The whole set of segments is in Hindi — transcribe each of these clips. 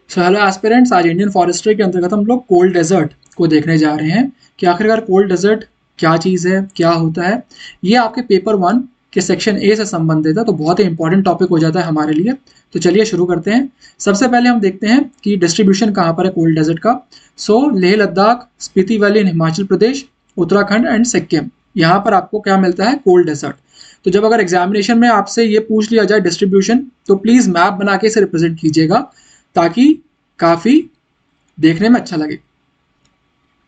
सो हेलो एस्पिरेंट्स, आज इंडियन फॉरेस्ट्री के अंतर्गत हम लोग कोल्ड डेजर्ट को देखने जा रहे हैं कि आखिरकार कोल्ड डेजर्ट क्या चीज़ है, क्या होता है। ये आपके पेपर 1 के सेक्शन ए से संबंधित है, तो बहुत ही इंपॉर्टेंट टॉपिक हो जाता है हमारे लिए। तो चलिए शुरू करते हैं। सबसे पहले हम देखते हैं कि डिस्ट्रीब्यूशन कहाँ पर है कोल्ड डेजर्ट का। So Leh Ladakh, Spiti valley in Himachal Pradesh, Uttarakhand and Sikkim, यहाँ पर आपको क्या मिलता है, कोल्ड डेजर्ट। तो जब अगर एग्जामिनेशन में आपसे ये पूछ लिया जाए डिस्ट्रीब्यूशन, तो प्लीज़ मैप बना के इसे रिप्रेजेंट कीजिएगा ताकि काफ़ी देखने में अच्छा लगे।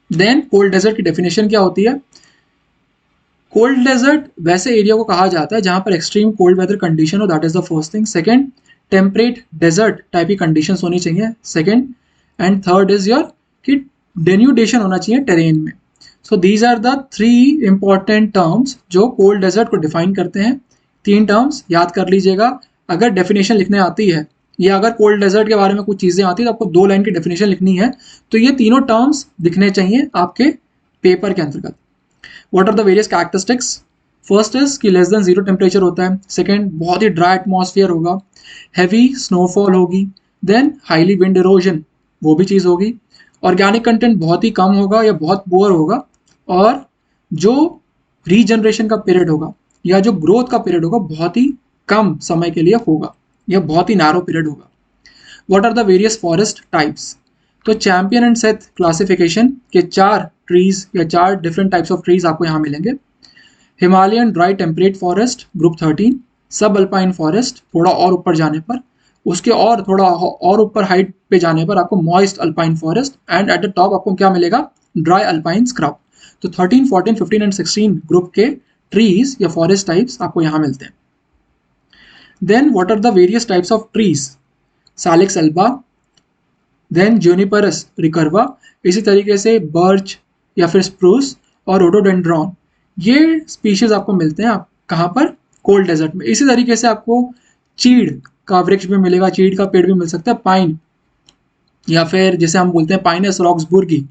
देन कोल्ड डेजर्ट की डेफिनेशन क्या होती है। कोल्ड डेजर्ट वैसे एरिया को कहा जाता है जहां पर एक्सट्रीम कोल्ड वेदर कंडीशन हो, that is the first thing. Second, temperate desert type की कंडीशंस होनी चाहिए, second. And third is your कि डेन्यूडेशन होना चाहिए टेरेन में। So these are the 3 important terms जो कोल्ड डेजर्ट को डिफाइन करते हैं। 3 टर्म्स याद कर लीजिएगा। अगर डेफिनेशन लिखने आती है या अगर कोल्ड डेजर्ट के बारे में कुछ चीज़ें आती है तो आपको 2 लाइन की डेफिनेशन लिखनी है, तो ये तीनों टर्म्स दिखने चाहिए आपके पेपर के अंतर्गत। What are the various characteristics. First is कि लेस देन 0 टेम्परेचर होता है। सेकेंड, बहुत ही ड्राई एटमॉस्फेयर होगा। हैवी स्नोफॉल होगी। देन हाईली विंड इरोजन, वो भी चीज़ होगी। ऑर्गेनिक कंटेंट बहुत ही कम होगा या बहुत पुअर होगा। और जो रीजनरेशन का पीरियड होगा या जो ग्रोथ का पीरियड होगा बहुत ही कम समय के लिए होगा, यह बहुत ही नैरो पीरियड होगा। What are the various forest types. तो चैंपियन एंड सेथ क्लासिफिकेशन के 4 ट्रीज या 4 डिफरेंट टाइप्स ऑफ ट्रीज आपको यहाँ मिलेंगे। Himalayan dry temperate forest group 13, सब अल्पाइन फॉरेस्ट थोड़ा और ऊपर जाने पर, उसके और थोड़ा और ऊपर हाइट पे जाने पर आपको moist alpine forest, and at the top आपको क्या मिलेगा, ड्राई अल्पाइन स्क्रब। तो 13, 14, 15 एंड 16 ग्रुप के ट्रीज या फॉरेस्ट टाइप्स आपको यहाँ मिलते हैं। Then what are the various types of trees. Salix alba, then Juniperus recurva, इसी तरीके से बर्च या फिर स्प्रूस और रोडोडेंड्रॉन, ये स्पीशीज आपको मिलते हैं आप कहाँ पर, कोल्ड डेजर्ट में। इसी तरीके से आपको चीड़ का वृक्ष भी मिलेगा, चीड़ का पेड़ भी मिल सकता है, पाइन या फिर जैसे हम बोलते हैं पाइनस रॉक्सबुर्गी,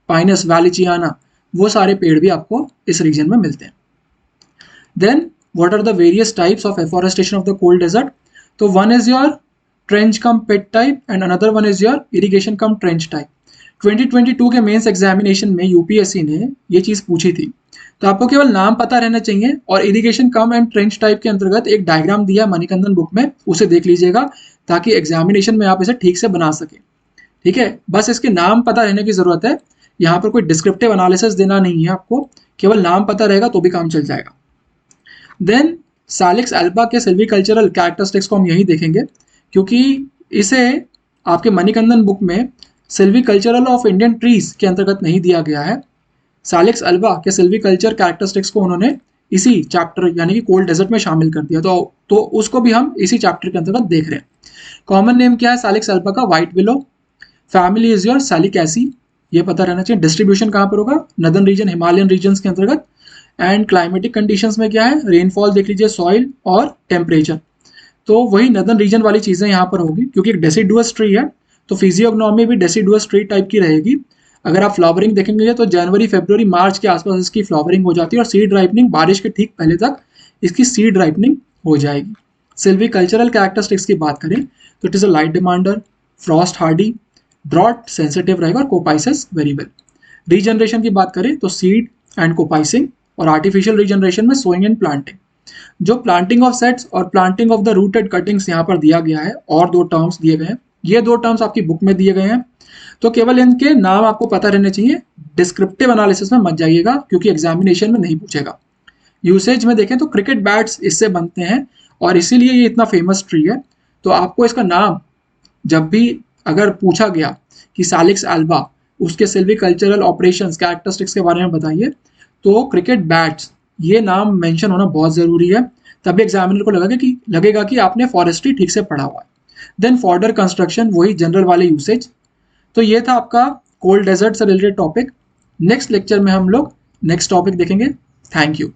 पाइनस वैलिचियाना, वो सारे पेड़ भी आपको इस रीजन में मिलते हैं। Then what are the various types of afforestation of the cold desert. तो one is your trench cum pit type and another one is your irrigation cum trench type. 2022 के मेंस एग्जामिनेशन में यूपीएससी ने ये चीज़ पूछी थी, तो आपको केवल नाम पता रहना चाहिए। और irrigation come and trench type के अंतर्गत एक डायग्राम दिया मणिकंदन बुक में, उसे देख लीजिएगा ताकि एग्जामिनेशन में आप इसे ठीक से बना सकें। ठीक है, बस इसके नाम पता रहने की ज़रूरत है। यहाँ पर कोई डिस्क्रिप्टिव एनालिसिस देना नहीं है आपको, केवल नाम पता रहेगा तो भी काम चल जाएगा। देन सालिक्स एल्बा के सिल्वीकल्चरल कैरेक्टरिस्टिक्स को हम यही देखेंगे, क्योंकि इसे आपके मणिकंदन बुक में सिल्वीकल्चरल ऑफ इंडियन ट्रीज के अंतर्गत नहीं दिया गया है। सालिक्स एल्बा के सिल्वीकल्चर कैरेक्टरिस्टिक्स को उन्होंने इसी चैप्टर यानी कि कोल्ड डेजर्ट में शामिल कर दिया, तो उसको भी हम इसी चैप्टर के अंतर्गत देख रहे हैं। कॉमन नेम क्या है सालिक्स एल्बा का, white willow. Family is your Salicaceae, ये पता रहना चाहिए। डिस्ट्रीब्यूशन कहाँ पर होगा, नदर्न रीजन, हिमालयन रीजन्स के अंतर्गत। एंड क्लाइमेटिक कंडीशंस में क्या है, रेनफॉल देख लीजिए, सॉइल और टेम्परेचर, तो वही नदर्न रीजन वाली चीज़ें यहाँ पर होगी। क्योंकि एक डेसिडुअस ट्री है तो फिजियोग्नॉमी भी डेसिडुअस ट्री टाइप की रहेगी। अगर आप फ्लावरिंग देखेंगे तो जनवरी, फरवरी, मार्च के आसपास इसकी फ्लावरिंग हो जाती है, और सीड राइपनिंग बारिश के ठीक पहले तक इसकी सीड राइपनिंग हो जाएगी। सिल्वीकल्चरल कैरेक्टरिस्टिक्स की बात करें तो it is a light demander, frost hardy, drought sensitive रहेगा, और कोपाइसिस वेरी वेल। रीजनरेशन की बात करें तो सीड एंड कोपाइसिंग, और आर्टिफिशियल रीजनरेशन में सोइंग एंड प्लांटिंग। जो प्लांटिंग ऑफ सेट्स और planting of the rooted cuttings यहाँ पर दिया गया है, और 2 टर्म्स दिए गए हैं, ये 2 टर्म्स आपकी बुक में दिए गए हैं, तो केवल इनके नाम आपको पता रहने चाहिए। डिस्क्रिप्टिव एनालिसिस में मत जाइएगा क्योंकि एग्जामिनेशन में नहीं पूछेगा। यूसेज में देखें तो क्रिकेट बैट्स इससे बनते हैं और इसीलिए ये इतना फेमस ट्री है। तो आपको इसका नाम जब भी अगर पूछा गया कि सालिक्स एल्बा, उसके सिल्वीकल्चरल ऑपरेशंस कैरेक्टरिस्टिक्स के बारे में बताइए, तो क्रिकेट बैट्स ये नाम मेंशन होना बहुत ज़रूरी है, तभी एग्जामिनर को लगेगा कि आपने फॉरेस्ट्री ठीक से पढ़ा हुआ है। देन फॉर्डर कंस्ट्रक्शन, वही जनरल वाले यूसेज। तो ये था आपका कोल्ड डेजर्ट से रिलेटेड टॉपिक। नेक्स्ट लेक्चर में हम लोग नेक्स्ट टॉपिक देखेंगे। Thank you.